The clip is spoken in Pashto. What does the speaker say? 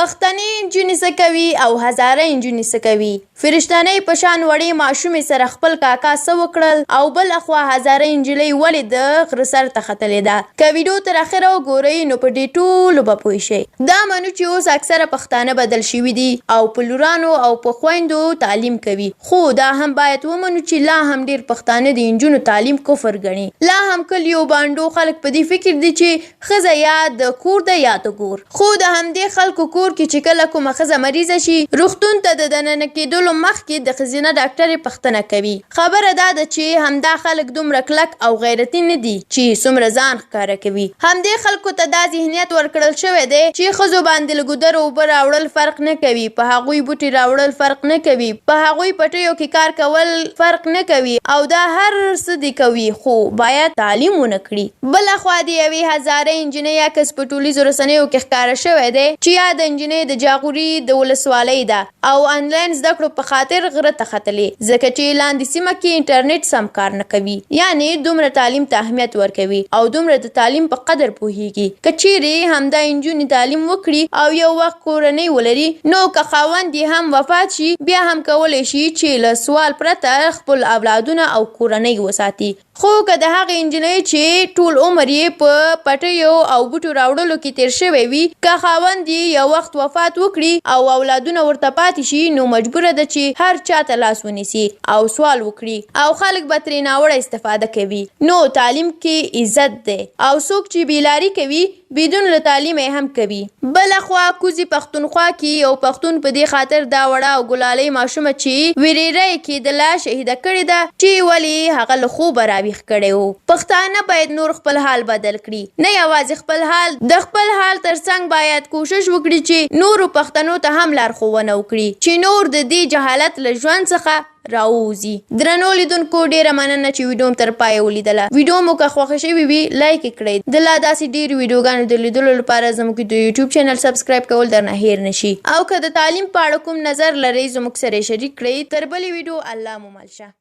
پښتني نجونې څه کوي او هزاره نجونې څه کوي؟ فرشتنۍ په شان وړې ماشومې سره خپل کاکا څه وکړل او بل اخوا هزاره انجلي ولې د غره سر ته ختلې ده. که ویډیو تر اخره وګورئ نو په دې ټولو به پوه شئ. دا منو چې اوس اکثره پښتانه بدل شوي دي او په لورانو او په خویندو تعلیم کوي، خو دا هم باید ومنو چې لا هم ډېر پښتانه د نجونو تعلیم کفر ګڼي. لا هم کلیو بانډو خلک په دې فکر دي چې ښځه یا د کور ده یا د ګور. خو د همدې خلکو کور کې چې کله کومه ښځه مریضه شي روغتون ته د دننه کېدلو مخکې د ښځینه ډاکټرې پوښتنه کوي. خبره دا ده چې همدا خلک دومره کلک او غیرتي نه دي چې څومره ځان ښکاره کوي. همدې خلکو ته دا ذهنیت ورکړل شوی دی چې ښځو باندې له ګودرو اوبه راوړل فرق نه کوي، په هغوی بوټي راوړل فرق نه کوي، په هغوی پټیو کې کار کول فرق نه کوي او دا هر څه دي کوي، خو باید تعلیم ونه کړي. بلخوا د یوې هزاره انجنۍ عکس په ټولیزو رسنیو کې ښکاره شوی دی چې یا د انجنۍ د جاغوري د ولسوالۍ ده او آنلاین زده کړو په خاطر غره ته ختلې ځکه چې لاندې سیمه کې انټرنیټ سم کار نه کوي. یعنی دومره تعلیم ته اهمیت ورکوي او دومره د تعلیم په قدر پوهیږي. که چیرې همدا نجونې تعلیم وکړي او یو وخت کورنۍ ولري نو که خاوند یې هم وفات شي بیا هم کولی شي چې له سوال پرته خپل اولادونه او کورنۍ وساتي. خو که د هغې نجلۍ چې ټول عمر یې په پټیو او بوټو راوړلو کې تیر شوی وي، که خاوند یې یو وخت وفات وکړي او اولادونه ورته پاتې شي نو مجبوره ده چې هر چاته لاس ونیسي او سوال وکړي او خلک به ترې ناوړه استفاده کوي. نو تعلیم کې عزت دی او څوک چې بیلاري کوي بدون له تعلیم هم کوي. بلخوا کوزي پختونخوا کې یو پښتون په دې خاطر دا وړه او ګلالۍ ماشومه چې ویریره یې کېدله شهیده کړې ده چې ولې هغه له خوبه راویښ کړی و. پښتانه باید نور خپل حال بدل کړي، نه یوازې خپل حال، د خپل حال ترڅنګ باید کوشش وکړي چې نورو پښتنو ته هم لارښوونه وکړي چې نور د دې جهالت له ژوند څخه راووځي. درنو لیدونکو ډیره مننه چې ویډیو م تر پایه ولیدله. ویډیو مو که خوښه شوې وي لایک یې کړئ. د لا داسې ډېرو ویډیوګانو د لیدلو لپاره زموږ د یوټیوب چینل سبسکرایب کول درنه هیر نشي او که د تعلیم په اړه کوم نظر لرئ زموږ سره شریک کړئ. تر بلې ویډیو الله مو مل شه.